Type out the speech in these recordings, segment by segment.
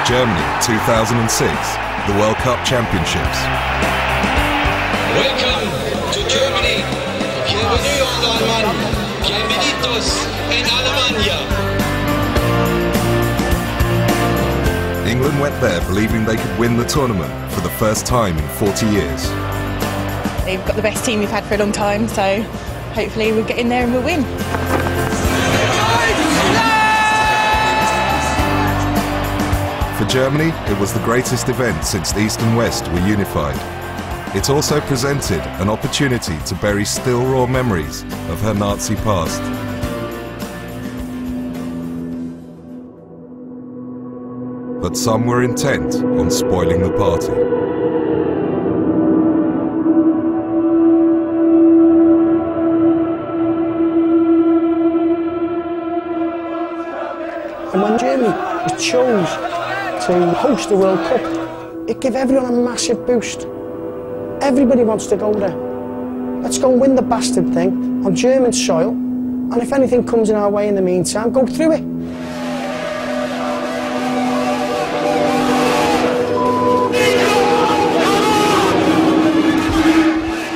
Germany 2006, the World Cup Championships. Welcome to Germany. Bienvenue en Allemagne. Bienvenidos en Alemania. England went there believing they could win the tournament for the first time in 40 years. They've got the best team we've had for a long time, so hopefully we'll get in there and we'll win. For Germany, it was the greatest event since the East and West were unified. It also presented an opportunity to bury still raw memories of her Nazi past. But some were intent on spoiling the party. And when Germany was chose to host the World Cup, it gave everyone a massive boost. Everybody wants to go there. Let's go and win the bastard thing on German soil, and if anything comes in our way in the meantime, go through it.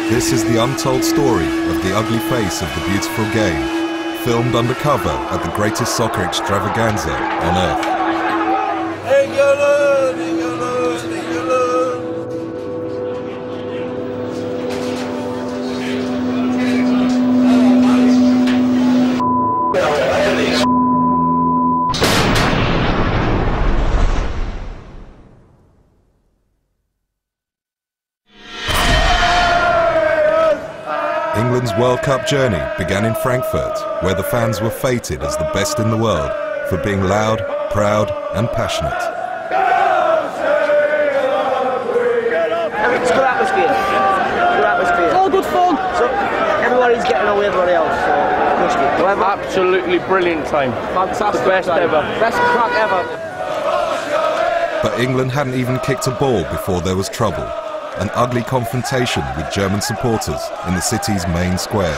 This is the untold story of the ugly face of the beautiful game, filmed undercover at the greatest soccer extravaganza on earth. England's World Cup journey began in Frankfurt, where the fans were feted as the best in the world for being loud, proud and passionate. It's good atmosphere. Good atmosphere. It's all good fun. So everybody's getting away with everybody else. So absolutely brilliant time. Fantastic. The best time. ever. Best crack ever. But England hadn't even kicked a ball before there was trouble. An ugly confrontation with German supporters in the city's main square.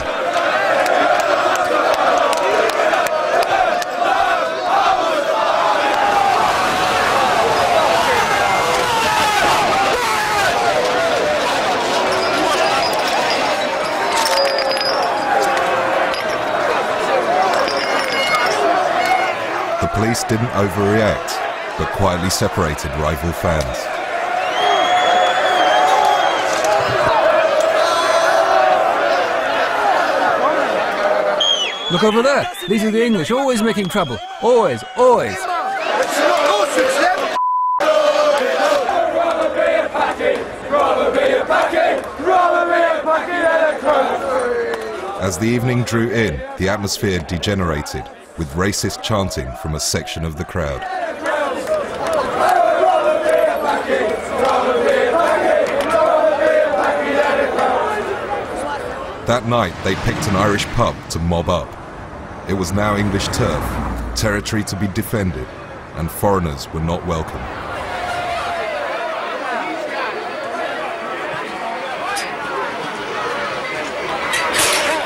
The police didn't overreact, but quietly separated rival fans. Look over there. These are the English, always making trouble. Always, always. As the evening drew in, the atmosphere degenerated, with racist chanting from a section of the crowd. That night, they picked an Irish pub to mob up. It was now English turf, territory to be defended, and foreigners were not welcome.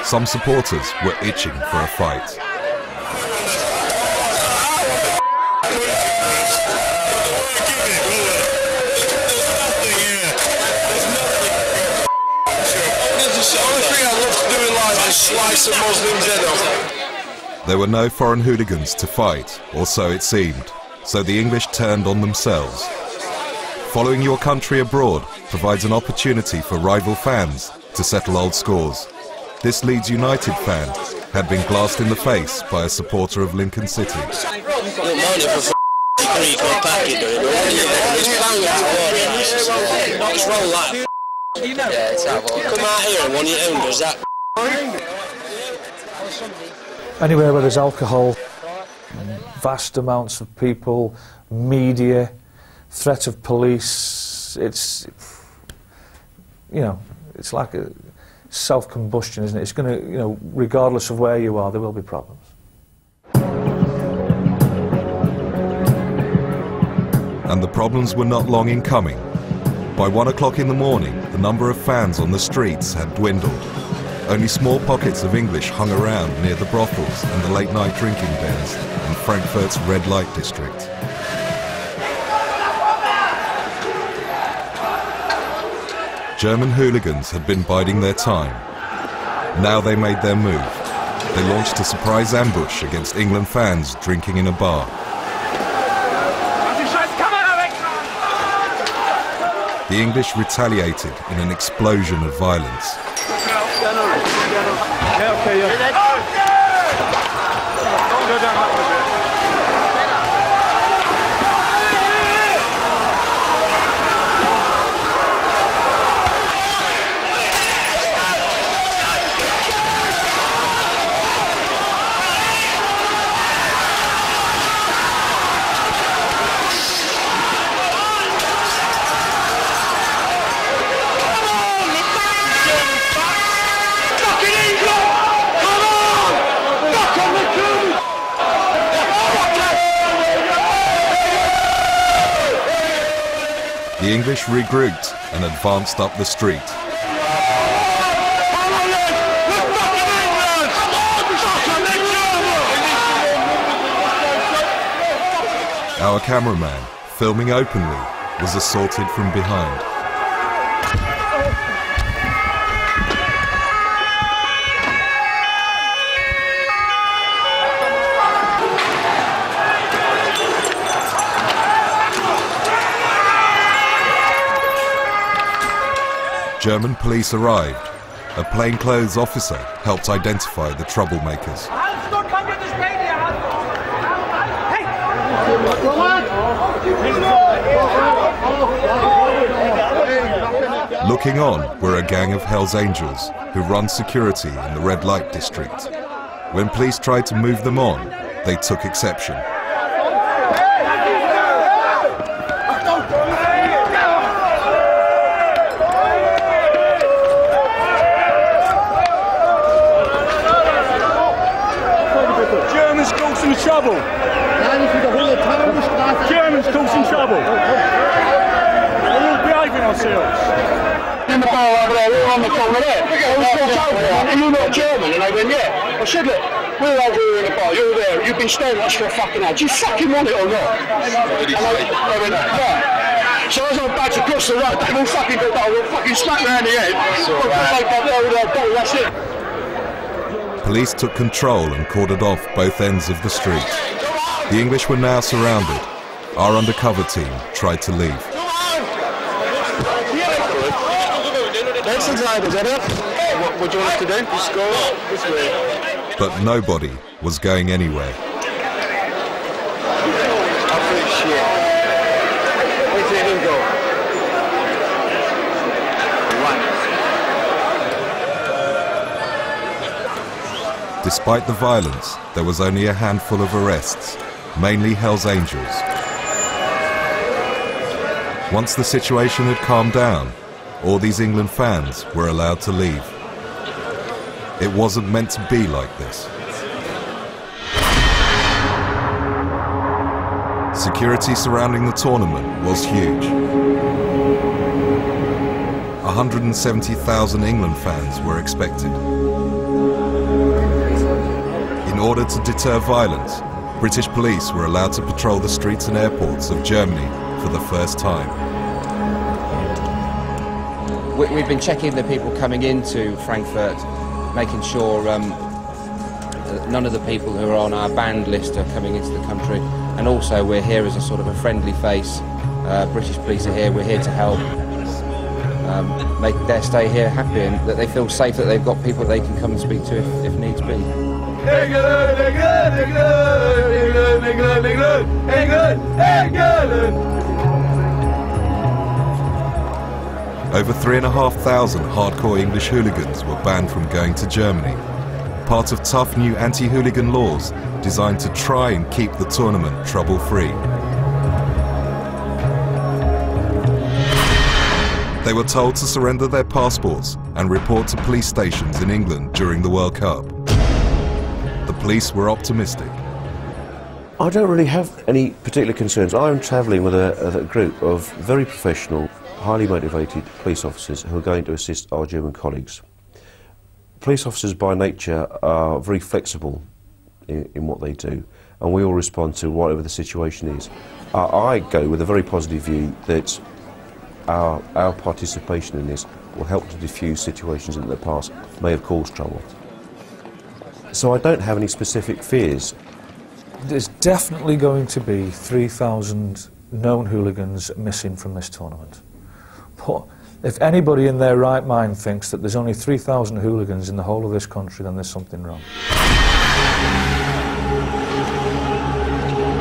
Some supporters were itching for a fight. Slice of Muslims head off. There were no foreign hooligans to fight, or so it seemed, so the English turned on themselves. Following your country abroad provides an opportunity for rival fans to settle old scores. This Leeds United fan had been glassed in the face by a supporter of Lincoln City. Anywhere where there's alcohol, vast amounts of people, media, threat of police, it's like a self-combustion, isn't it? It's going to, regardless of where you are, there will be problems. And the problems were not long in coming. By 1 o'clock in the morning, the number of fans on the streets had dwindled. Only small pockets of English hung around near the brothels and the late-night drinking dens in Frankfurt's red light district. German hooligans had been biding their time. Now they made their move. They launched a surprise ambush against England fans drinking in a bar. The English retaliated in an explosion of violence. The English regrouped and advanced up the street. Our cameraman, filming openly, was assaulted from behind. German police arrived. A plainclothes officer helped identify the troublemakers. Looking on were a gang of Hell's Angels who run security in the red light district. When police tried to move them on, they took exception. Germans causing trouble. Germans causing trouble. We're all behaving ourselves. In the bar over there, we were on the corner there. And you're not German? And they went, yeah. I said, look, we're over here in the bar, you're there, you've been staring at us for a fucking hour. Do you fucking want it or not? And they went, right. So as I badged across the road, they all fucking got that, all fucking smacked around the head. That's it. Police took control and cordoned off both ends of the street. The English were now surrounded. Our undercover team tried to leave. What do you want us to do? Just go this way. But nobody was going anywhere. Despite the violence, there was only a handful of arrests, mainly Hell's Angels. Once the situation had calmed down, all these England fans were allowed to leave. It wasn't meant to be like this. Security surrounding the tournament was huge. 170,000 England fans were expected. In order to deter violence, British police were allowed to patrol the streets and airports of Germany for the first time. We've been checking the people coming into Frankfurt, making sure none of the people who are on our banned list are coming into the country, and also we're here as a sort of a friendly face. British police are here, we're here to help make their stay here happy, and that they feel safe, that they've got people they can come and speak to if needs be. England, England, England, England, England, England, England, England. Over 3,500 hardcore English hooligans were banned from going to Germany, part of tough new anti-hooligan laws designed to try and keep the tournament trouble-free. They were told to surrender their passports and report to police stations in England during the World Cup. The police were optimistic. I don't really have any particular concerns. I'm travelling with a group of very professional, highly motivated police officers who are going to assist our German colleagues. Police officers by nature are very flexible in what they do, and we all respond to whatever the situation is. I go with a very positive view that our participation in this will help to diffuse situations in the past may have caused trouble. So I don't have any specific fears. There's definitely going to be 3,000 known hooligans missing from this tournament. But if anybody in their right mind thinks that there's only 3,000 hooligans in the whole of this country, then there's something wrong.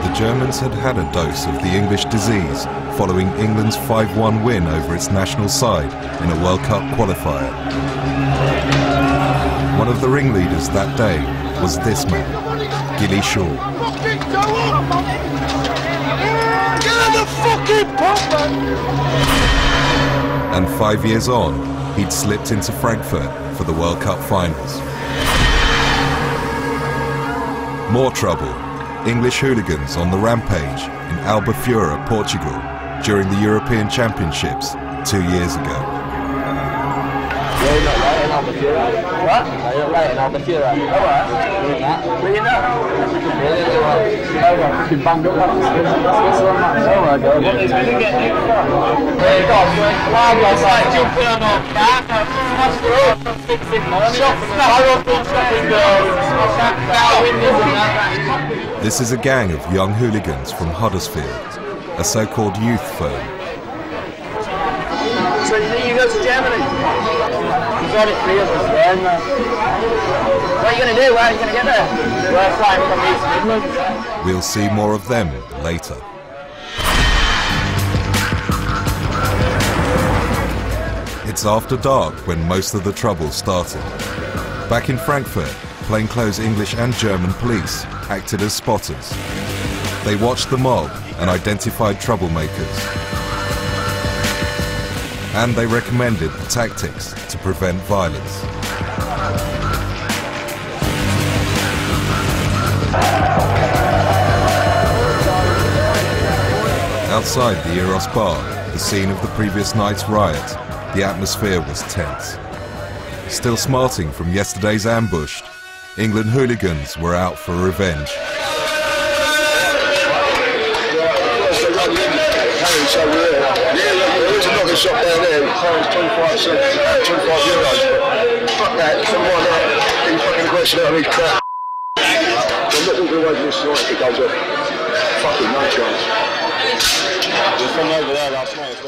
The Germans had had a dose of the English disease following England's 5-1 win over its national side in a World Cup qualifier. One of the ringleaders that day was this man, Gilly Shaw. And 5 years on, he'd slipped into Frankfurt for the World Cup finals. More trouble. English hooligans on the rampage in Albufeira, Portugal, during the European Championships 2 years ago. This is a gang of young hooligans from Huddersfield, a so-called youth firm. So you go to Germany? You've got it 3 of us there, man. What are you going to do? Where are you going to get there? We're flying from East Midlands. We'll see more of them later. It's after dark when most of the trouble started. Back in Frankfurt, plainclothes English and German police acted as spotters. They watched the mob and identified troublemakers. And they recommended tactics to prevent violence. Outside the Eros bar, the scene of the previous night's riot, the atmosphere was tense. Still smarting from yesterday's ambush, England hooligans were out for revenge. Shop down there, it's 25 cents, 25 euros, but fuck that, someone in fucking question out of his crap. I'm not walking away from this night if it goes off. Fucking no chance.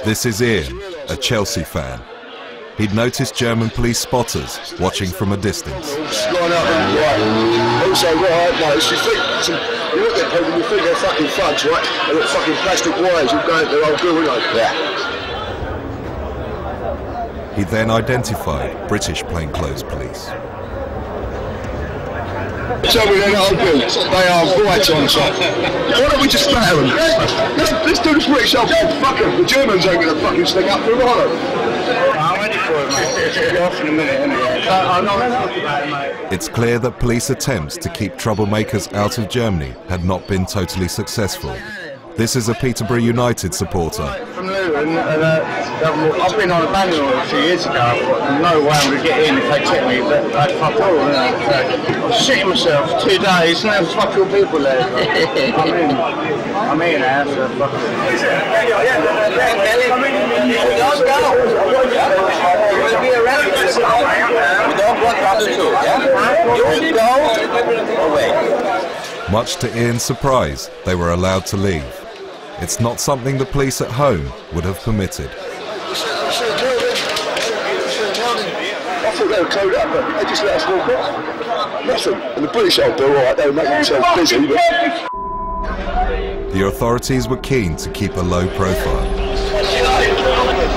This is Ian, a Chelsea fan. He'd noticed German police spotters watching from a distance. Line up and right. Also, what I've noticed, you look at people and you think they're fucking thugs, right? They've got fucking plastic wires all going to their old grill, aren't they? Yeah. He then identified British plainclothes police. Tell me they're not old bills. They are right on top. Why don't we just batter them? Let's do the British old bill. Fuck them. The Germans ain't going to fucking stick up for them, are they? I'm ready for it, mate. Be off in a minute, anyway. It's clear that police attempts to keep troublemakers out of Germany had not been totally successful. This is a Peterborough United supporter. From Luton, I've been on a banner a few years ago. I thought, no way I'm going to get in if they take me, but I fuck all. I was shitting myself 2 days, and there was fuck all people there. I'm in now, so fuck it. We don't want trouble too, yeah? You will go away. Much to Ian's surprise, they were allowed to leave. It's not something the police at home would have permitted. I thought they were closed up, but they just let us walk off. Nothing. And the British old bill, alright, they were making themselves busy, but... The authorities were keen to keep a low profile.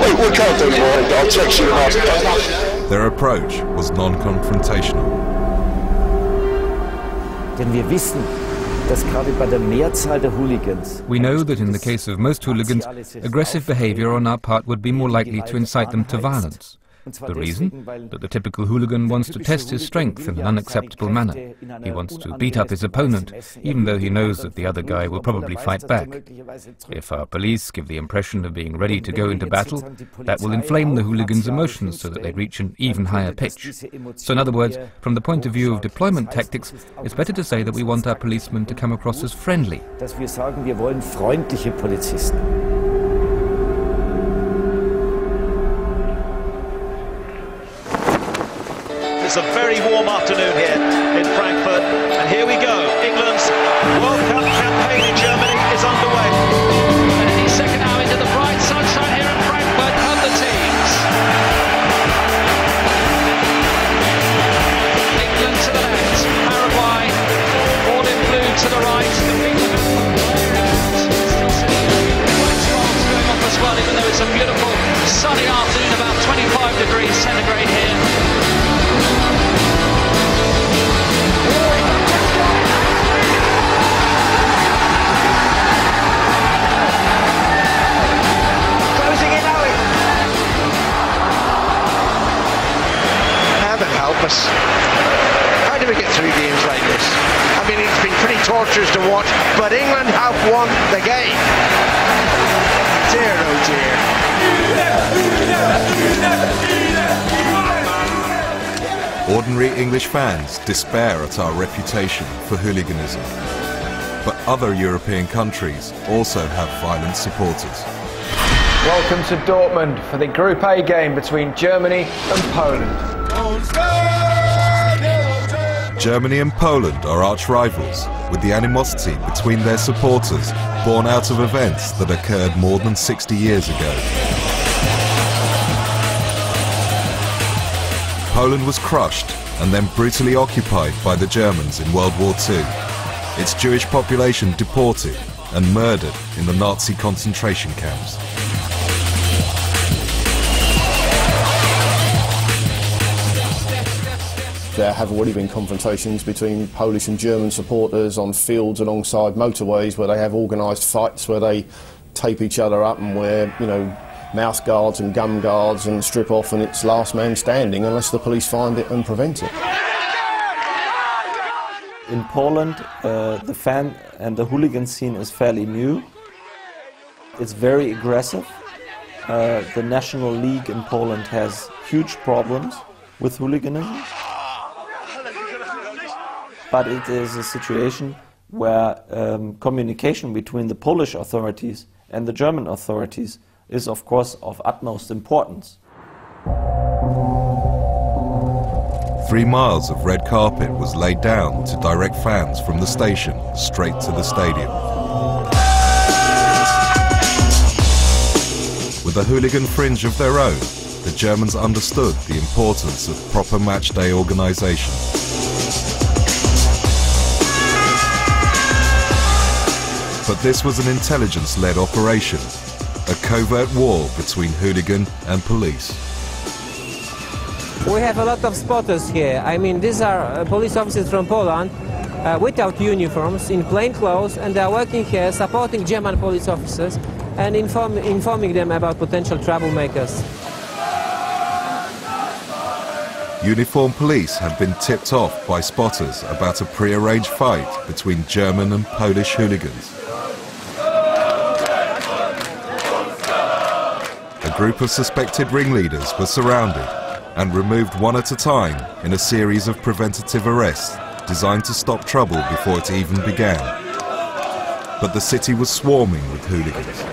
We can't do anymore, I'll text you and ask. Their approach was non-confrontational. We know that in the case of most hooligans, aggressive behavior on our part would be more likely to incite them to violence. The reason? That the typical hooligan wants to test his strength in an unacceptable manner. He wants to beat up his opponent, even though he knows that the other guy will probably fight back. If our police give the impression of being ready to go into battle, that will inflame the hooligans' emotions so that they reach an even higher pitch. So in other words, from the point of view of deployment tactics, it's better to say that we want our policemen to come across as friendly. It's a very warm afternoon here in Frankfurt, and here we go. England's World Cup campaign in Germany is underway. And he's second now into the bright sunshine here in Frankfurt of the teams. England to the left, Paraguay, all in blue to the right. The people still sitting quite strong going off as well, even though it's a beautiful sunny afternoon, about 25 degrees centigrade here. Closing in, Owen. Heaven help us. How do we get through games like this? I mean, it's been pretty torturous to watch, but England have won the game. Dear, oh dear. Ordinary English fans despair at our reputation for hooliganism. But other European countries also have violent supporters. Welcome to Dortmund for the Group A game between Germany and Poland. Germany and Poland are arch rivals, with the animosity between their supporters born out of events that occurred more than 60 years ago. Poland was crushed and then brutally occupied by the Germans in World War II. Its Jewish population deported and murdered in the Nazi concentration camps. There have already been confrontations between Polish and German supporters on fields alongside motorways where they have organised fights where they tape each other up and wear, you know, mouth guards and gum guards and strip off, and it's last man standing unless the police find it and prevent it. In Poland, the fan and the hooligan scene is fairly new. It's very aggressive. The National League in Poland has huge problems with hooliganism. But it is a situation where communication between the Polish authorities and the German authorities is, of course, of utmost importance. 3 miles of red carpet was laid down to direct fans from the station straight to the stadium. With a hooligan fringe of their own, the Germans understood the importance of proper match day organisation. But this was an intelligence-led operation, a covert war between hooligan and police. We have a lot of spotters here. I mean, these are police officers from Poland without uniforms, in plain clothes, and they are working here supporting German police officers and informing them about potential troublemakers. Uniformed police had been tipped off by spotters about a pre-arranged fight between German and Polish hooligans. A group of suspected ringleaders were surrounded and removed one at a time in a series of preventative arrests designed to stop trouble before it even began. But the city was swarming with hooligans.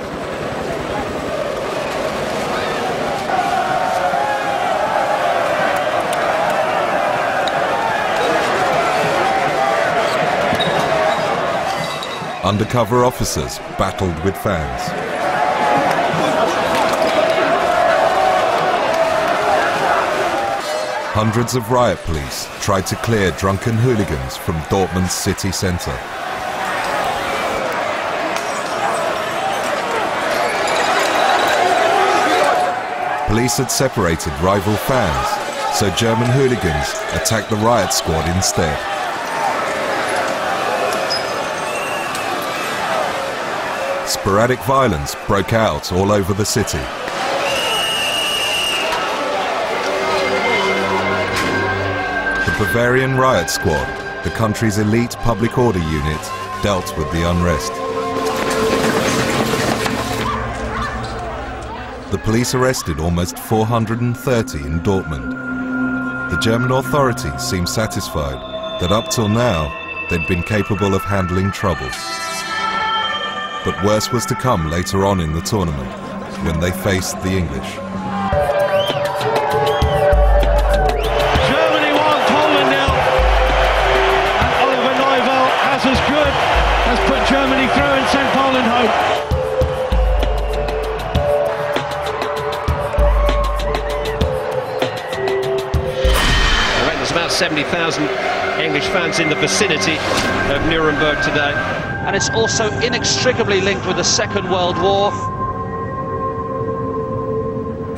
Undercover officers battled with fans. Hundreds of riot police tried to clear drunken hooligans from Dortmund's city centre. Police had separated rival fans, so German hooligans attacked the riot squad instead. Sporadic violence broke out all over the city. The Bavarian Riot Squad, the country's elite public order unit, dealt with the unrest. The police arrested almost 430 in Dortmund. The German authorities seemed satisfied that up till now they'd been capable of handling trouble. But worse was to come later on in the tournament, when they faced the English. Germany 1, 70,000 English fans in the vicinity of Nuremberg today. And it's also inextricably linked with the Second World War.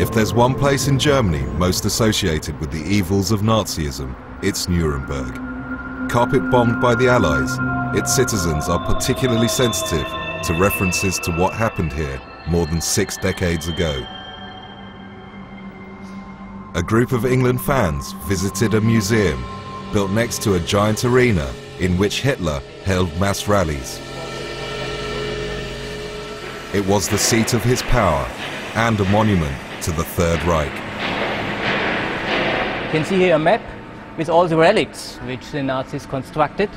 If there's one place in Germany most associated with the evils of Nazism, it's Nuremberg. Carpet-bombed by the Allies, its citizens are particularly sensitive to references to what happened here more than 6 decades ago. A group of England fans visited a museum built next to a giant arena in which Hitler held mass rallies. It was the seat of his power and a monument to the Third Reich. You can see here a map with all the relics which the Nazis constructed,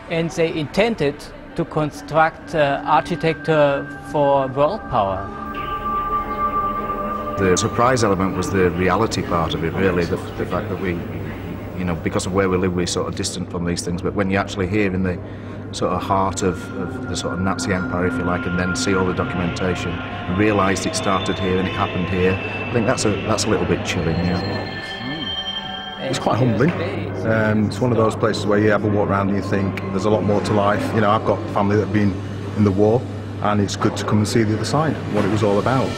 and they intended to construct architecture for world power. The surprise element was the reality part of it, really, the fact that we, you know, because of where we live, we're sort of distant from these things, but when you actually hear in the sort of heart of the sort of Nazi empire, if you like, and then see all the documentation and realised it started here and it happened here, I think that's a little bit chilling, yeah. It's quite humbling. It's one of those places where you ever walk around and you think there's a lot more to life. You know, I've got family that have been in the war, and it's good to come and see the other side, what it was all about.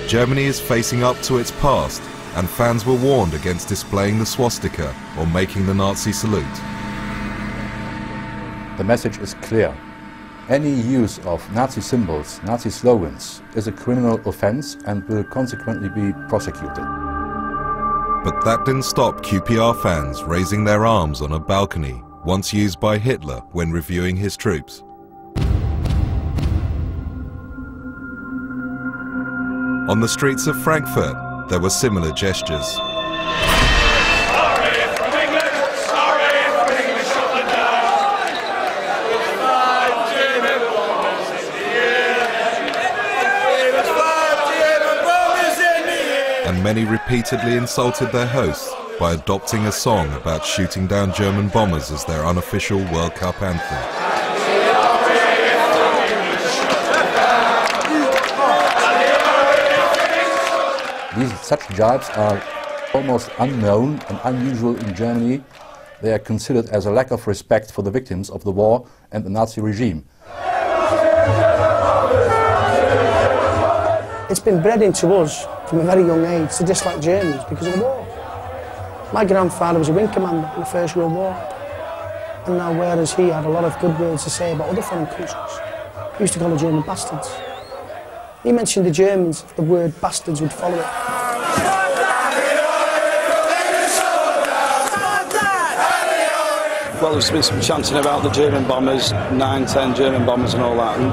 Germany is facing up to its past, and fans were warned against displaying the swastika or making the Nazi salute. The message is clear. Any use of Nazi symbols, Nazi slogans, is a criminal offence and will consequently be prosecuted. But that didn't stop QPR fans raising their arms on a balcony once used by Hitler when reviewing his troops. On the streets of Frankfurt, there were similar gestures. And many repeatedly insulted their hosts by adopting a song about shooting down German bombers as their unofficial World Cup anthem. Such jibes are almost unknown and unusual in Germany. They are considered as a lack of respect for the victims of the war and the Nazi regime. It's been bred into us from a very young age to dislike Germans because of the war. My grandfather was a wing commander in the First World War, and now whereas he had a lot of good words to say about other foreign countries, he used to call the German bastards. He mentioned the Germans, the word bastards would follow it. Well, there's been some chanting about the German bombers, 9, 10 German bombers and all that, and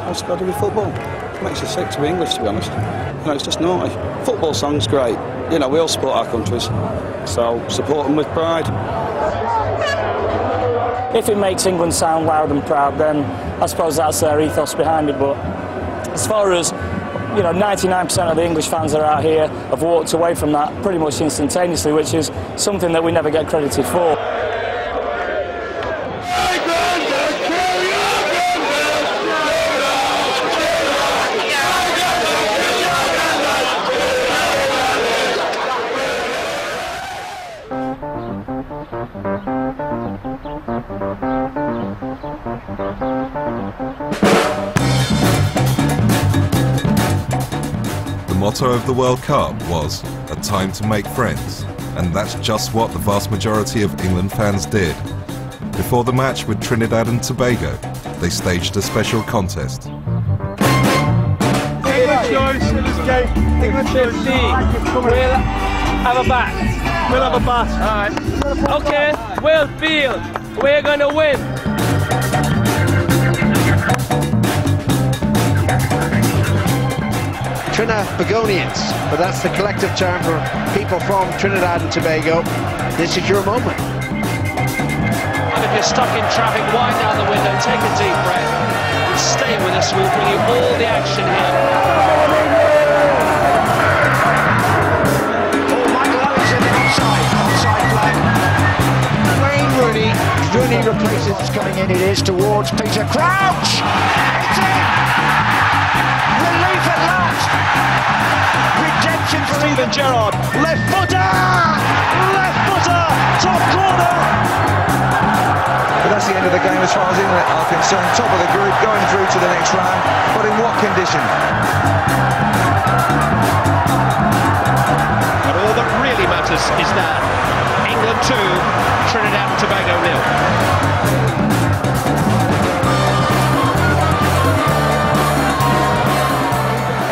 what's it got to do with football? It makes you sick to be English, to be honest. You know, it's just naughty. Football song's great. You know, we all support our countries, so support them with pride. If it makes England sound loud and proud, then I suppose that's their ethos behind it, but as far as, you know, 99% of the English fans that are out here have walked away from that pretty much instantaneously, which is something that we never get credited for. The motto of the World Cup was a time to make friends, and that's just what the vast majority of England fans did. Before the match with Trinidad and Tobago, they staged a special contest. England choice in this game. England choice. We'll have a bat. We'll have a bat. All right. Okay, we'll feel. We're gonna win. Trinidadians, but that's the collective term for people from Trinidad and Tobago. This is your moment. And if you're stuck in traffic, wind down the window, take a deep breath, and stay with us. We'll bring you all the action here. Paul Michael Owens in the onside flag. Wayne Rooney replaces, coming in, it is towards Peter Crouch. It's in! Relief at last! Redemption for Steven Gerrard, left footer! Left footer! that's the end of the game as far as England are concerned. Top of the group, going through to the next round, but in what condition? But all that really matters is that England 2, Trinidad and Tobago 0.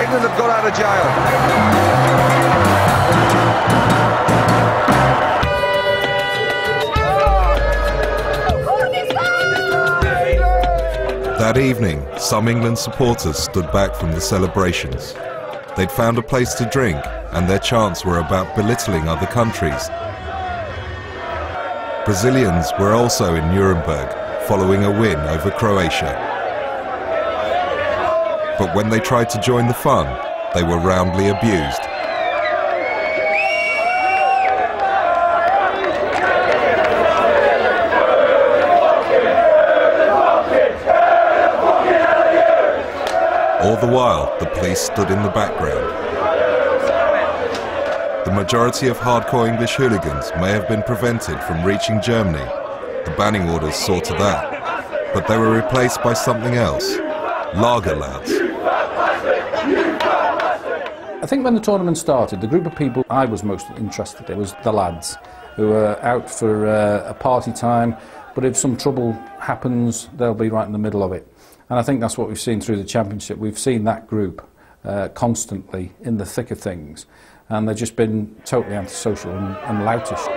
England have got out of jail. That evening, some England supporters stood back from the celebrations. They'd found a place to drink, and their chants were about belittling other countries. Brazilians were also in Nuremberg, following a win over Croatia. But when they tried to join the fun, they were roundly abused. All the while, the police stood in the background. The majority of hardcore English hooligans may have been prevented from reaching Germany. The banning orders saw to that. But they were replaced by something else. Lager lads. I think when the tournament started, the group of people I was most interested in was the lads, who were out for a party time, but if some trouble happens, they'll be right in the middle of it. And I think that's what we've seen through the championship. We've seen that group constantly in the thick of things, and they've just been totally antisocial and loutish.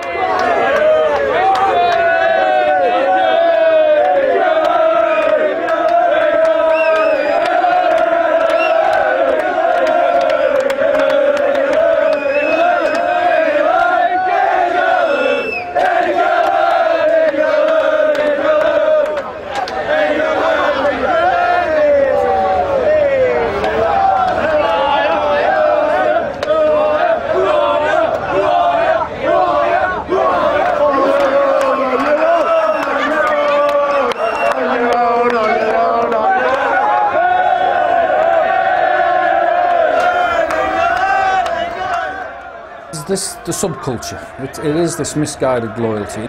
The subculture. It is this misguided loyalty.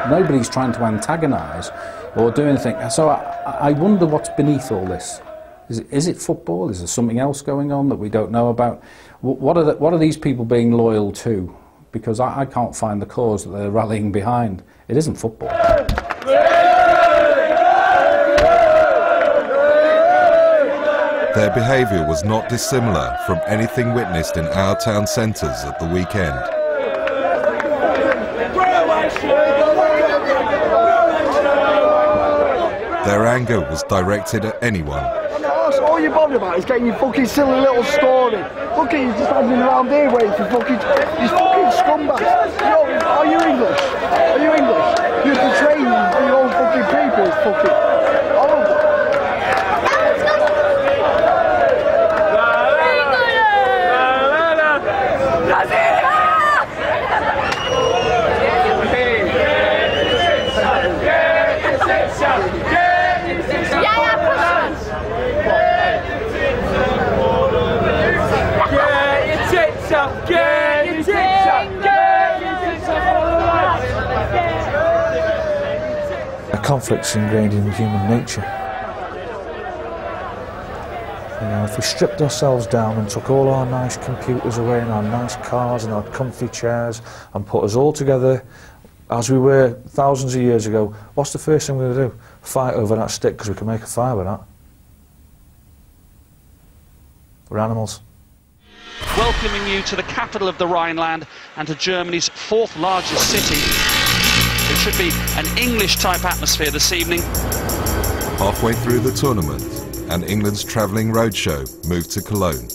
Nobody's trying to antagonise or do anything. So I wonder what's beneath all this. Is it football? Is there something else going on that we don't know about? What are these people being loyal to? Because I can't find the cause that they're rallying behind. It isn't football. Their behaviour was not dissimilar from anything witnessed in our town centres at the weekend. Their anger was directed at anyone. All you're bothered about is getting your fucking silly little story. Look at you just standing around here waiting for fucking... These fucking scumbags. Are you English? Are you English? You're betraying your own fucking people. It's fucking... horrible. Conflict's ingrained in human nature. You know, if we stripped ourselves down and took all our nice computers away and our nice cars and our comfy chairs and put us all together as we were thousands of years ago, what's the first thing we're going to do? Fight over that stick because we can make a fire with that. We're animals. Welcoming you to the capital of the Rhineland and to Germany's fourth largest city. It should be an English-type atmosphere this evening. Halfway through the tournament, and England's travelling roadshow moved to Cologne.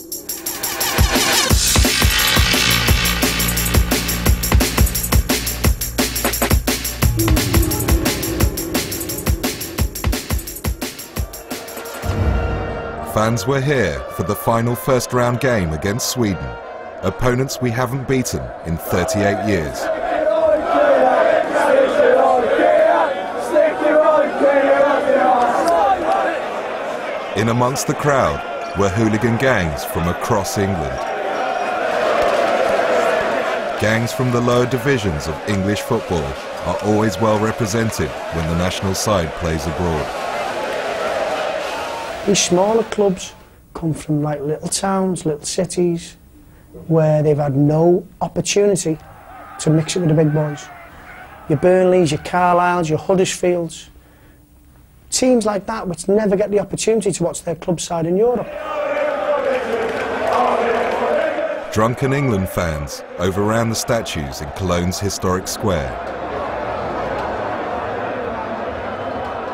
Fans were here for the final first-round game against Sweden, opponents we haven't beaten in 38 years. In amongst the crowd were hooligan gangs from across England. Gangs from the lower divisions of English football are always well represented when the national side plays abroad. These smaller clubs come from like little towns, little cities, where they've had no opportunity to mix it with the big boys. Your Burnleys, your Carlisles, your Huddersfields. Teams like that which never get the opportunity to watch their club side in Europe. Drunken England fans overran the statues in Cologne's historic square.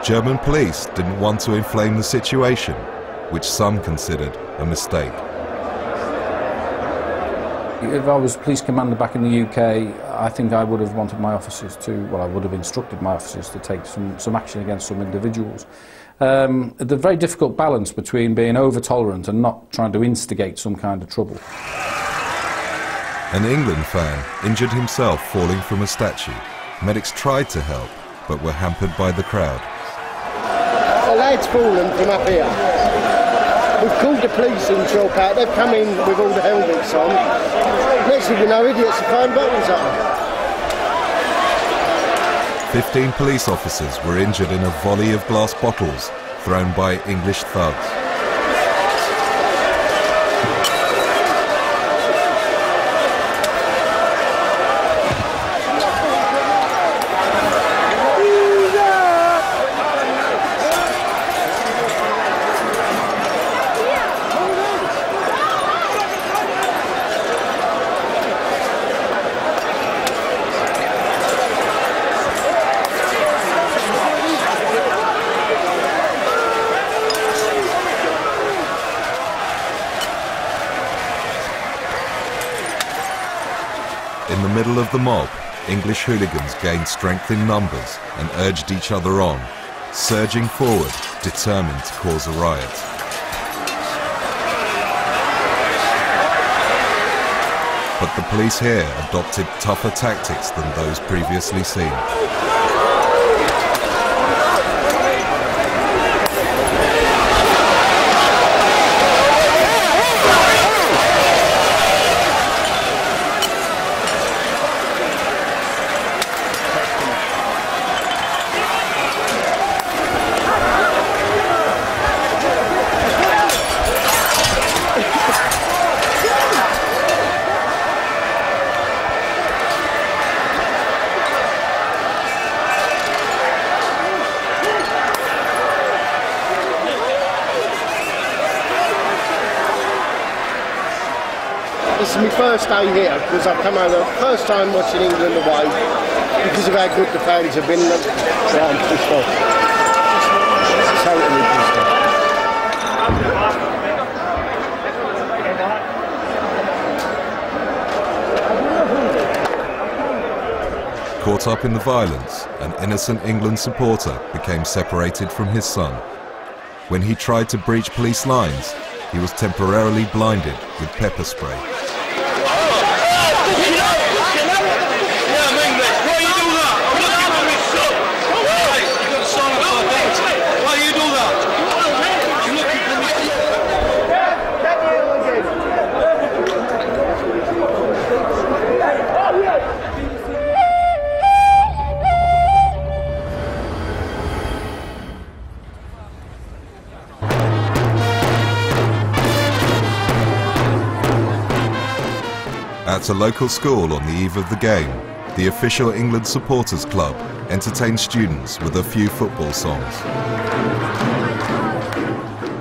German police didn't want to inflame the situation, which some considered a mistake. If I was police commander back in the UK, I think I would have wanted my officers to, well, I would have instructed my officers to take some action against some individuals. The very difficult balance between being over-tolerant and not trying to instigate some kind of trouble. An England fan injured himself falling from a statue. Medics tried to help, but were hampered by the crowd. The lad's fallen from up here. We've called the police in to help out. They've come in with all the helmets on. Next thing you know, idiots are throwing bottles at them. 15 police officers were injured in a volley of glass bottles thrown by English thugs. In the middle of the mob, English hooligans gained strength in numbers and urged each other on, surging forward, determined to cause a riot. But the police here adopted tougher tactics than those previously seen. This is my first day here because I've come over, first time watching England away because of how good the fans have been. So I'm pissed off. Totally pissed off. Caught up in the violence, an innocent England supporter became separated from his son. When he tried to breach police lines, he was temporarily blinded with pepper spray. At a local school on the eve of the game, the official England Supporters Club entertained students with a few football songs.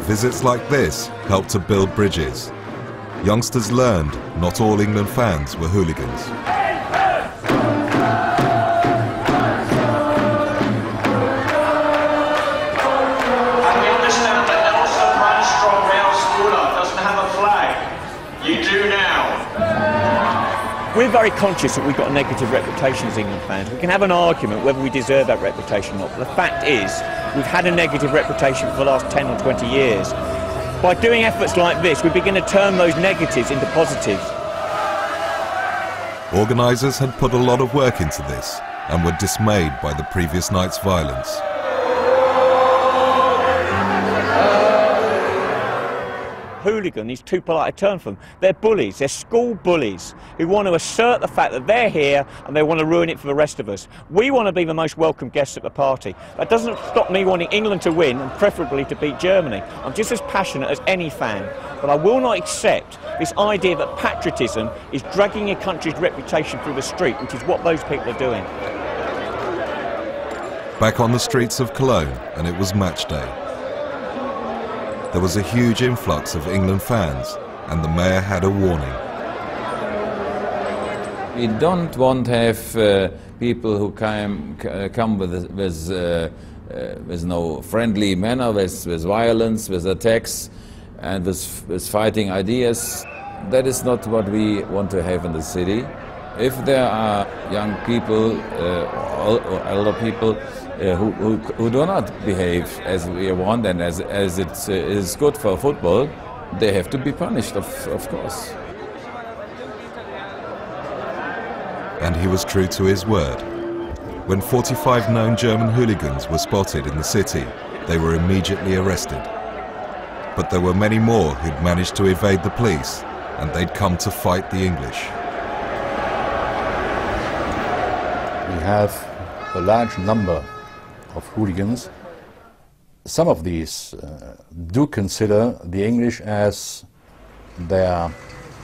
Visits like this helped to build bridges. Youngsters learned not all England fans were hooligans. We're very conscious that we've got a negative reputation as England fans. We can have an argument whether we deserve that reputation or not, but the fact is we've had a negative reputation for the last 10 or 20 years. By doing efforts like this, we begin to turn those negatives into positives. Organisers had put a lot of work into this and were dismayed by the previous night's violence. hooligan is too polite a term for them. They're bullies, they're school bullies who want to assert the fact that they're here and they want to ruin it for the rest of us. We want to be the most welcome guests at the party. That doesn't stop me wanting England to win and preferably to beat Germany. I'm just as passionate as any fan, but I will not accept this idea that patriotism is dragging your country's reputation through the street, which is what those people are doing. Back on the streets of Cologne, and it was match day. There was a huge influx of England fans, and the mayor had a warning. We don't want to have people who come with no friendly manner, with violence, with attacks, and with fighting ideas. That is not what we want to have in the city. If there are young people or elder people who do not behave as we want and as it is good for football, they have to be punished, of course. And he was true to his word. When 45 known German hooligans were spotted in the city, they were immediately arrested. But there were many more who'd managed to evade the police, and they'd come to fight the English. We have a large number of hooligans. Some of these do consider the English as their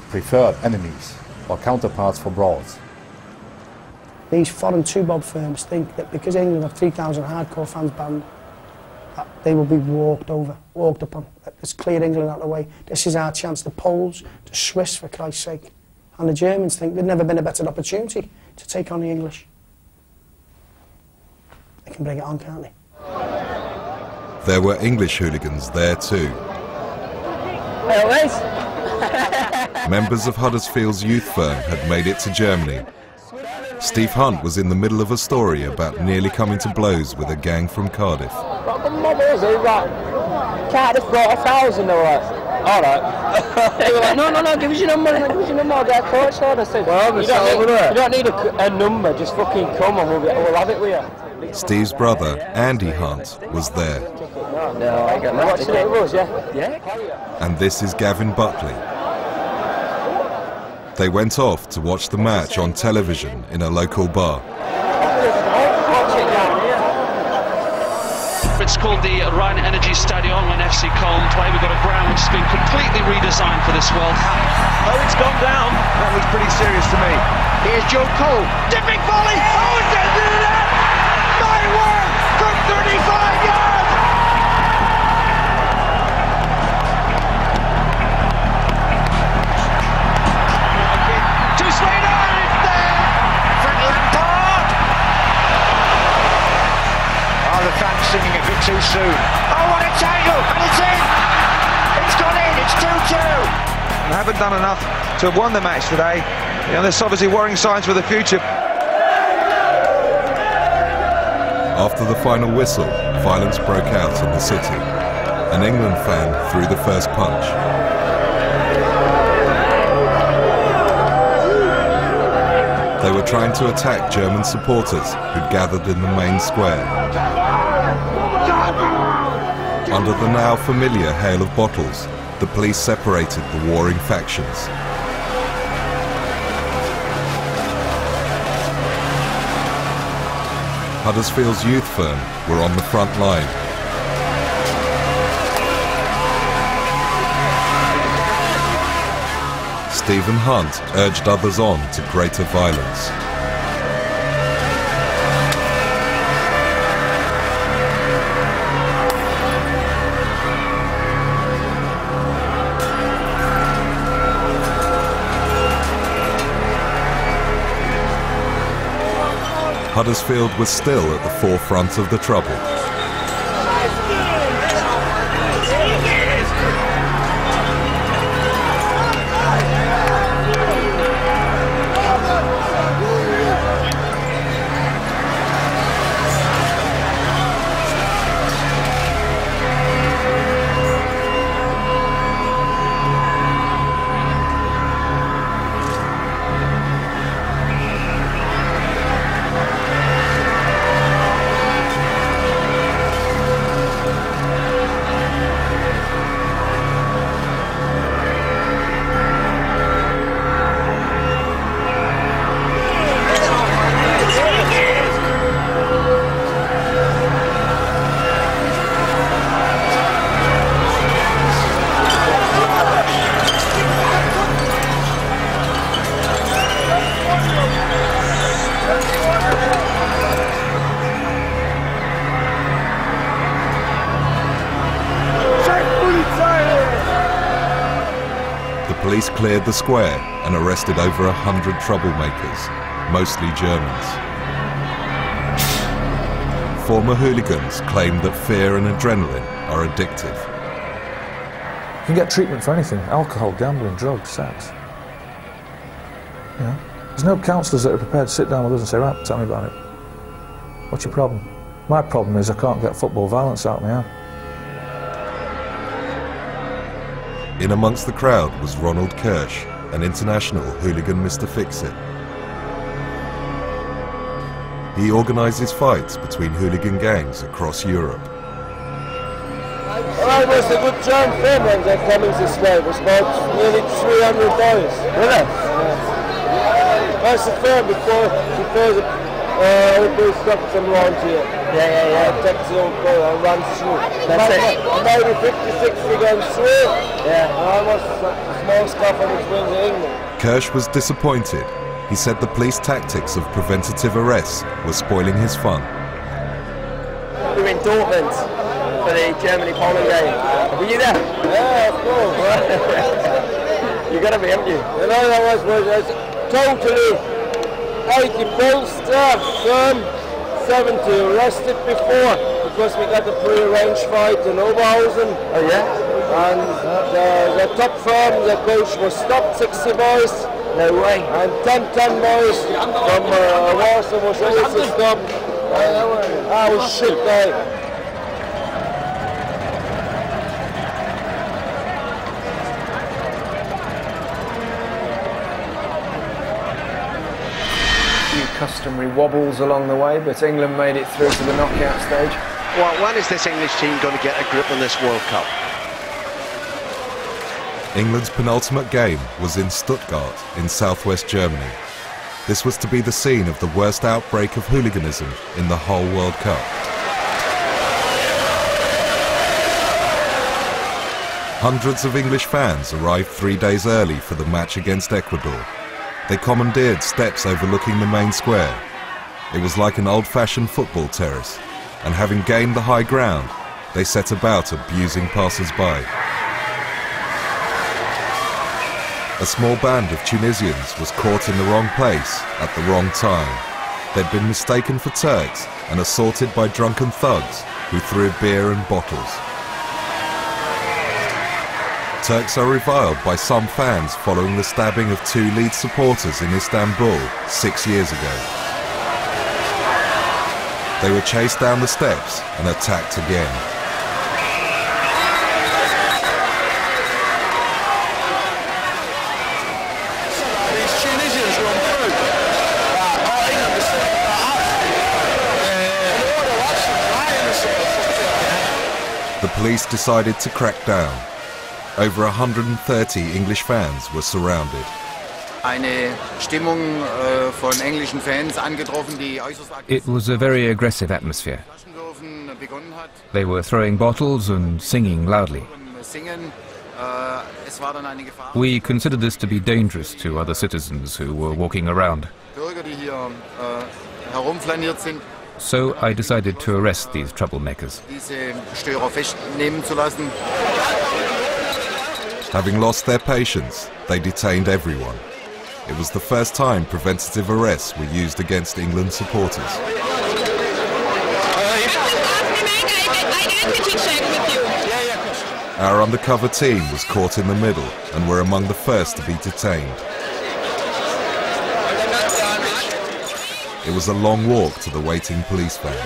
preferred enemies or counterparts for brawls. These foreign two-bob firms think that because England have 3,000 hardcore fans banned, that they will be walked upon. Let's clear England out of the way. This is our chance. The Poles, the Swiss, for Christ's sake. And the Germans think there's never been a better opportunity to take on the English. They can bring it on, can't they? There were English hooligans there too. Members of Huddersfield's youth firm had made it to Germany. Steve Hunt was in the middle of a story about nearly coming to blows with a gang from Cardiff. Cardiff brought 1,000 or what? Alright. They were like, no, give us your number, I'll get a coach on. I said, well, you don't need a number, just fucking come and we'll have it with you. Steve's brother, Andy Hunt, was there. No, I got watching it with us, yeah? And this is Gavin Buckley. They went off to watch the match on television in a local bar. It's called the Rhine Energy Stadion when FC Köln play. We've got a ground which has been completely redesigned for this World Cup. Oh, it's gone down. That looks pretty serious to me. Here's Joe Cole. Dipping volley. Oh, it's going to do that! My word! From 35 yards! To Sweden! It's there! Frank Lampard! Oh, the fans singing a bit too soon. Oh, what a tangle! And it's in! It's gone in! It's 2-2! And haven't done enough to have won the match today. You know, there's obviously worrying signs for the future. After the final whistle, violence broke out in the city. An England fan threw the first punch. They were trying to attack German supporters who'd gathered in the main square. Under the now familiar hail of bottles, the police separated the warring factions. Huddersfield's youth firm were on the front line. Stephen Hunt urged others on to greater violence. Huddersfield was still at the forefront of the trouble. Police cleared the square and arrested over 100 troublemakers, mostly Germans. Former hooligans claim that fear and adrenaline are addictive. You can get treatment for anything: alcohol, gambling, drugs, sex. You know, there's no counsellors that are prepared to sit down with us and say, right, tell me about it. What's your problem? My problem is I can't get football violence out of my head. In amongst the crowd was Ronald Kirsch, an international hooligan Mr. Fix-It. He organises fights between hooligan gangs across Europe. Well, it was a good joint film when they came in this way. It was about nearly 300 boys. Really? Yeah. That's the film before the boys stopped them around here. Yeah. Takes the old boy and runs through. That's it. Maybe 50, 60 going through. Yeah. I was a small scuff in between the England. Kirsch was disappointed. He said the police tactics of preventative arrests were spoiling his fun. We were in Dortmund for the Germany-Poland game. Were you there? Yeah, of course. You got to be, haven't you? You know, that was totally 80 bolster, firm, 70 arrested before, because we got a pre-arranged fight in Oberhausen. Oh yeah? And the top firm, the coach was stopped, 60 boys. No way. And 10 boys from Warsaw was also stopped. That was shit day. Customary wobbles along the way, but England made it through to the knockout stage. Well, when is this English team going to get a grip on this World Cup? England's penultimate game was in Stuttgart in southwest Germany. This was to be the scene of the worst outbreak of hooliganism in the whole World Cup. Hundreds of English fans arrived 3 days early for the match against Ecuador. They commandeered steps overlooking the main square. It was like an old-fashioned football terrace, and having gained the high ground, they set about abusing passers-by. A small band of Tunisians was caught in the wrong place at the wrong time. They'd been mistaken for Turks and assaulted by drunken thugs who threw beer and bottles. Turks are reviled by some fans following the stabbing of 2 lead supporters in Istanbul 6 years ago. They were chased down the steps and attacked again. The police decided to crack down. Over 130 English fans were surrounded. It was a very aggressive atmosphere. They were throwing bottles and singing loudly. We considered this to be dangerous to other citizens who were walking around. So I decided to arrest these troublemakers. Having lost their patience, they detained everyone. It was the first time preventative arrests were used against England supporters. Our undercover team was caught in the middle and were among the first to be detained. It was a long walk to the waiting police van.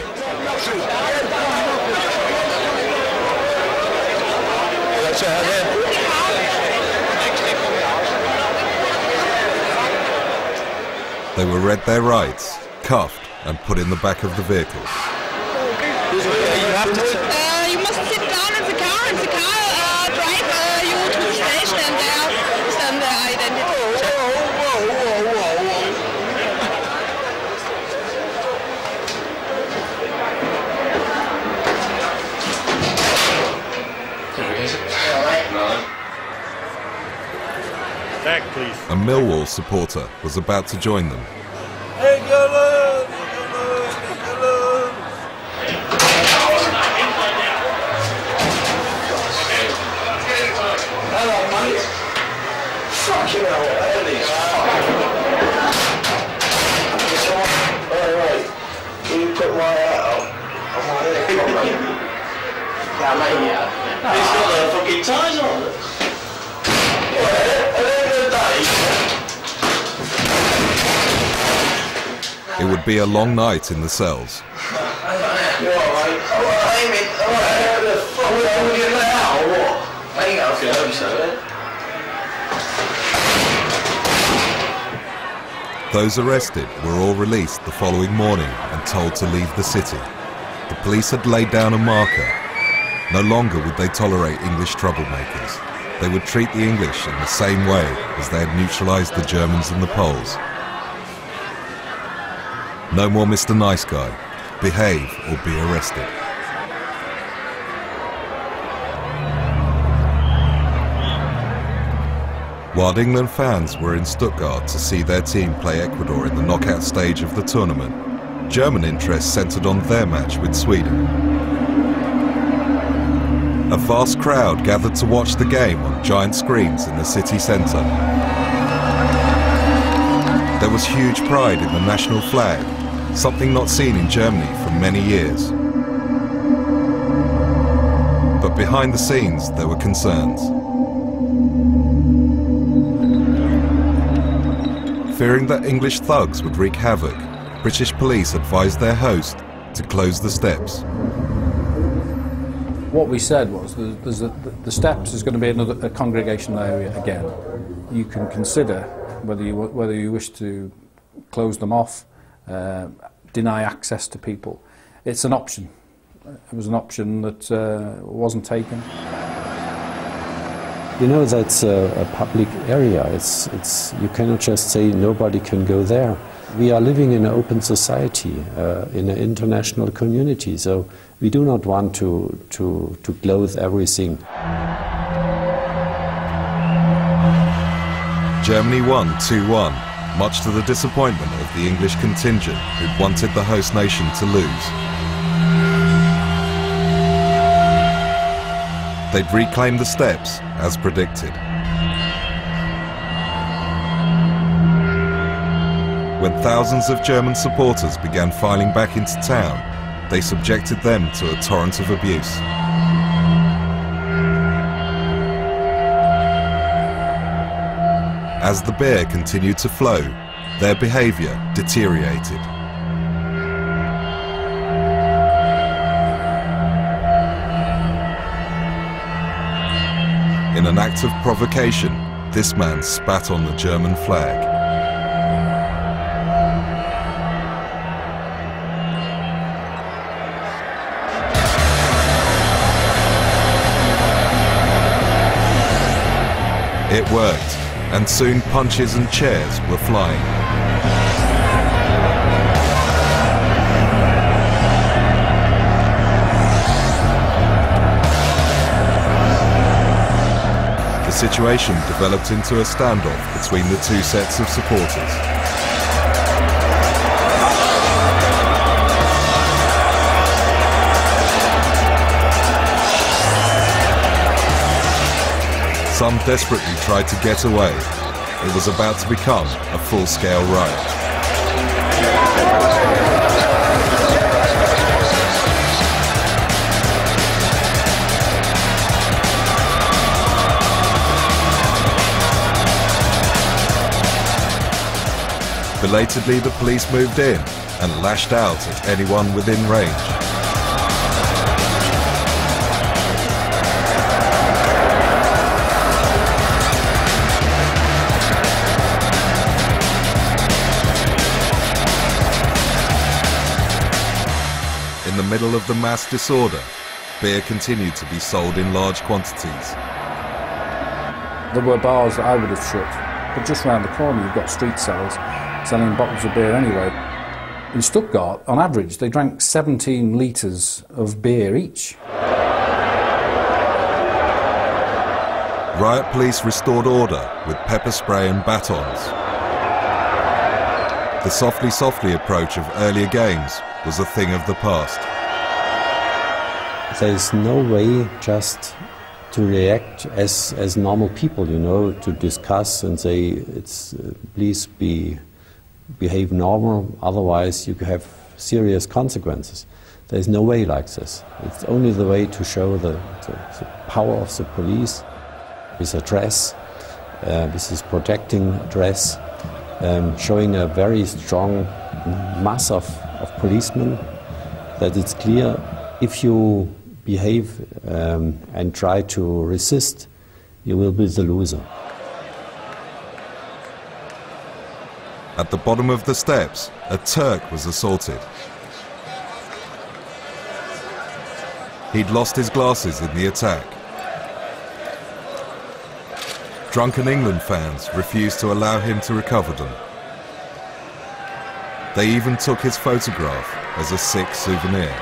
They were read their rights, cuffed and put in the back of the vehicle. You must sit down in the car and the car drive you to the station and there send the identity. Back, please. A Millwall supporter was about to join them. Fucking hell, what are these? Right. Can you put my hat on? Yeah, mate, yeah. He's got their fucking ties on. At the end of the day. It would be a long night in the cells. You alright, mate? Alright, Amy. Alright, how the fuck are we getting let out or what? I think I feel hope so, eh? Those arrested were all released the following morning and told to leave the city. The police had laid down a marker. No longer would they tolerate English troublemakers. They would treat the English in the same way as they had neutralised the Germans and the Poles. No more Mr. Nice Guy. Behave or be arrested. While England fans were in Stuttgart to see their team play Ecuador in the knockout stage of the tournament, German interest centred on their match with Sweden. A vast crowd gathered to watch the game on giant screens in the city centre. There was huge pride in the national flag, something not seen in Germany for many years. But behind the scenes, there were concerns. Fearing that English thugs would wreak havoc, British police advised their host to close the steps. What we said was the steps is going to be a congregational area again. You can consider whether you wish to close them off, deny access to people. It's an option. It was an option that wasn't taken. You know, that's a public area. You cannot just say nobody can go there. We are living in an open society, in an international community, so we do not want to close everything. Germany won 2-1, much to the disappointment of the English contingent who'd wanted the host nation to lose. They'd reclaim the steps, as predicted. When thousands of German supporters began filing back into town, they subjected them to a torrent of abuse. As the beer continued to flow, their behaviour deteriorated. In an act of provocation, this man spat on the German flag. It worked, and soon punches and chairs were flying. The situation developed into a standoff between the two sets of supporters. Some desperately tried to get away. It was about to become a full-scale riot. Belatedly, the police moved in and lashed out at anyone within range. In the middle of the mass disorder, beer continued to be sold in large quantities. There were bars that I would have shut, but just round the corner you've got street sellers selling bottles of beer anyway. In Stuttgart, on average, they drank 17 litres of beer each. Riot police restored order with pepper spray and batons. The softly approach of earlier games was a thing of the past. There's no way just to react as normal people, you know, to discuss and say, please behave normal, otherwise you have serious consequences. There's no way like this. It's only the way to show the power of the police with a dress, with this protecting dress, showing a very strong mass of policemen, that it's clear if you behave and try to resist, you will be the loser. At the bottom of the steps, a Turk was assaulted. He'd lost his glasses in the attack. Drunken England fans refused to allow him to recover them. They even took his photograph as a sick souvenir.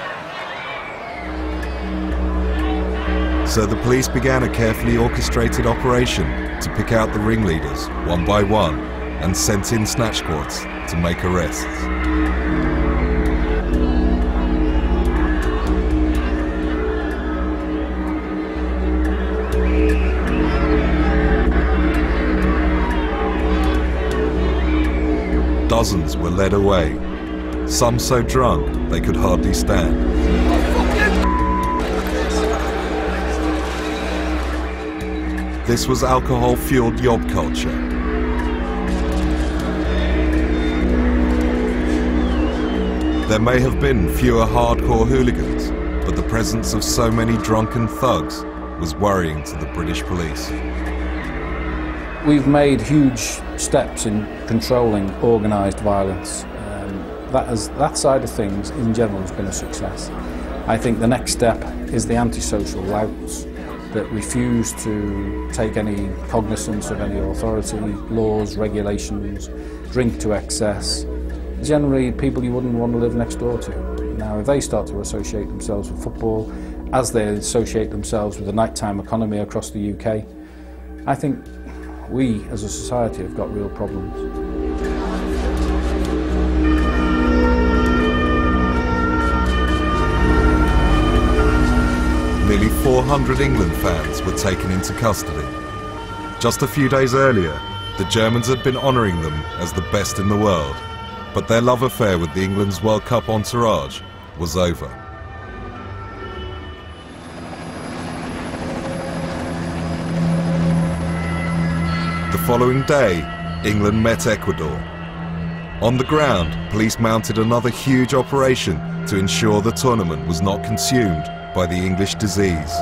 So the police began a carefully orchestrated operation to pick out the ringleaders one by one and sent in snatch squads to make arrests. Dozens were led away, some so drunk they could hardly stand. This was alcohol-fueled yob culture. There may have been fewer hardcore hooligans, but the presence of so many drunken thugs was worrying to the British police. We've made huge steps in controlling organised violence. That side of things in general has been a success. I think the next step is the antisocial louts that refuse to take any cognizance of any authority, laws, regulations, drink to excess. Generally people you wouldn't want to live next door to. Now if they start to associate themselves with football, as they associate themselves with the nighttime economy across the UK, I think we as a society have got real problems. Nearly 400 England fans were taken into custody. Just a few days earlier, the Germans had been honouring them as the best in the world, but their love affair with the England's World Cup entourage was over. The following day, England met Ecuador. On the ground, police mounted another huge operation to ensure the tournament was not consumed by the English disease.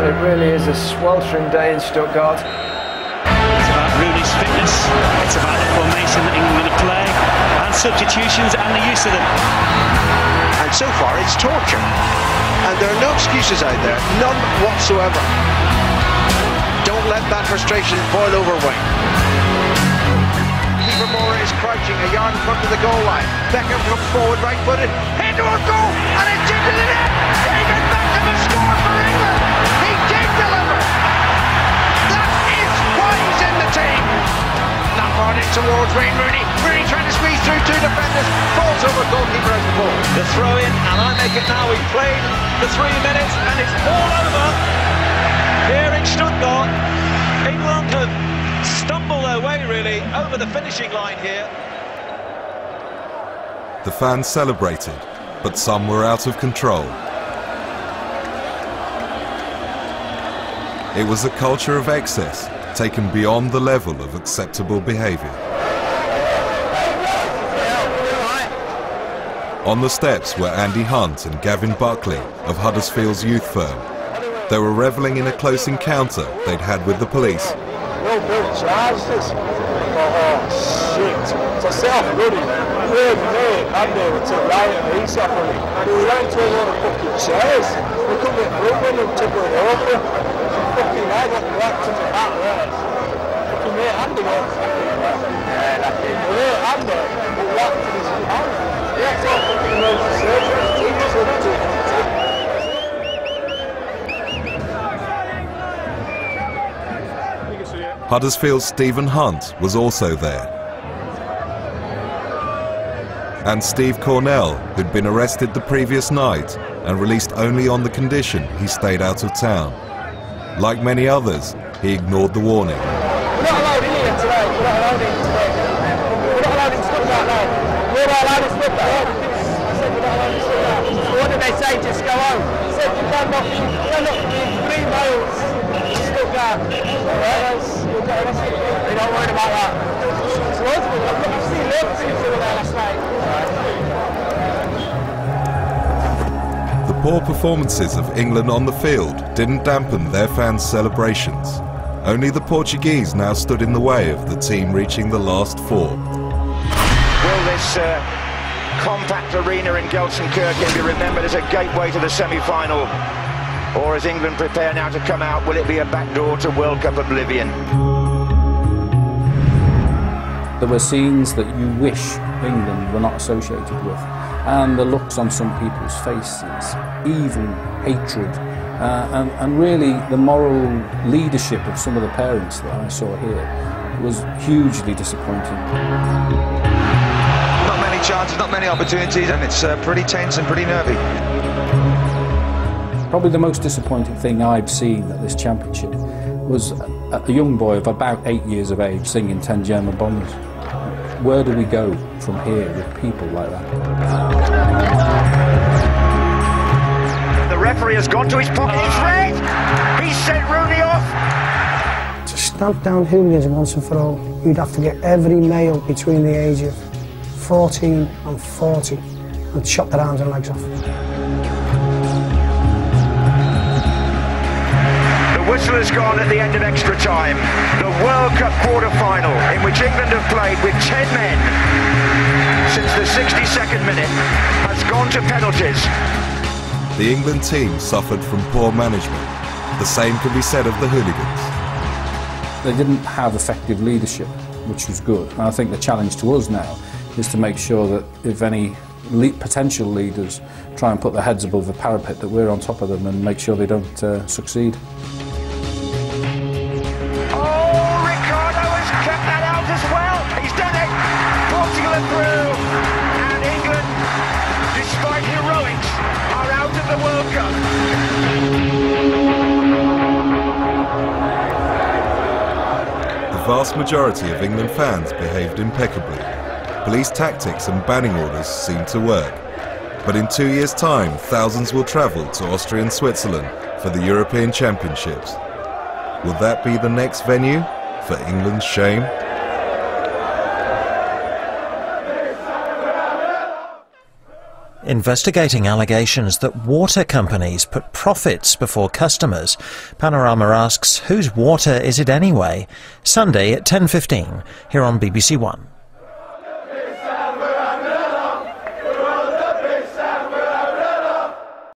It really is a sweltering day in Stuttgart. It's about Rooney's fitness, it's about the formation that England are playing, and substitutions and the use of them. And so far it's torture. And there are no excuses out there, none whatsoever. Don't let that frustration boil over weight. Moore is crouching a yard in front of the goal line. Beckham comes forward, right-footed, head to a goal, and it's into the net. David Beckham has scored for England. He did deliver. That is why he's in the team. Lampard in towards Wayne Rooney. Rooney trying to squeeze through two defenders. Falls over, goalkeeper has the ball. The throw in, and I make it now. We've played the 3 minutes, and it's all over here in Stuttgart. England have stumble their way really over the finishing line here. The fans celebrated, but some were out of control. It was a culture of excess, taken beyond the level of acceptable behaviour. On the steps were Andy Hunt and Gavin Buckley of Huddersfield's youth firm. They were revelling in a close encounter they'd had with the police. No built charged this. Oh shit. So I set off running. Mate, and they were to right and he set off running. We ran to a lot of fucking chairs. We couldn't get through when they were tipping over. Fucking I got whacked in the back there. Fucking mate, Andy got yeah, that's it. Mate, Andy got whacked in his hand. Yeah, it's all fucking emergency surgery. Huddersfield's Stephen Hunt was also there. and Steve Cornell, who'd been arrested the previous night and released only on the condition he stayed out of town. Like many others, he ignored the warning. We're not allowed in here today. We're not allowed in today. We're not allowed in Stuttgart now. We're not allowed in Stuttgart. I said we're not allowed in Stuttgart. So what did they say? Just go home. I said you cannot be 3 miles to Stuttgart. Alright, else you'll get arrested. They don't worry about that. It's loads of them. I've seen loads of people there last night. The poor performances of England on the field didn't dampen their fans' celebrations. Only the Portuguese now stood in the way of the team reaching the last 4. Will this compact arena in Gelsenkirchen be remembered as a gateway to the semi-final? Or as England prepare now to come out, will it be a backdoor to World Cup oblivion? There were scenes that you wish England were not associated with. And the looks on some people's faces, evil, hatred, and really the moral leadership of some of the parents that I saw here was hugely disappointing. Not many chances, not many opportunities, and it's pretty tense and pretty nervy. Probably the most disappointing thing I've seen at this championship was a young boy of about 8 years of age singing 10 German bombers. Where do we go from here with people like that? The referee has gone to his pocket. It's red! He sent Rooney off! To stamp down hooligans once and for all, you'd have to get every male between the age of 14 and 40 and chop their arms and legs off. The whistle has gone at the end of extra time. The World Cup quarter-final, in which England have played with 10 men since the 62nd minute, has gone to penalties. The England team suffered from poor management. The same can be said of the Hooligans. They didn't have effective leadership, which was good. And I think the challenge to us now is to make sure that if any potential leaders try and put their heads above the parapet, that we're on top of them and make sure they don't succeed. Through, and England, despite heroics, are out of the World Cup. The vast majority of England fans behaved impeccably. Police tactics and banning orders seemed to work. But in 2 years' time, thousands will travel to Austria and Switzerland for the European Championships. Will that be the next venue for England's shame? Investigating allegations that water companies put profits before customers, Panorama asks, whose water is it anyway? Sunday at 10:15 here on BBC One.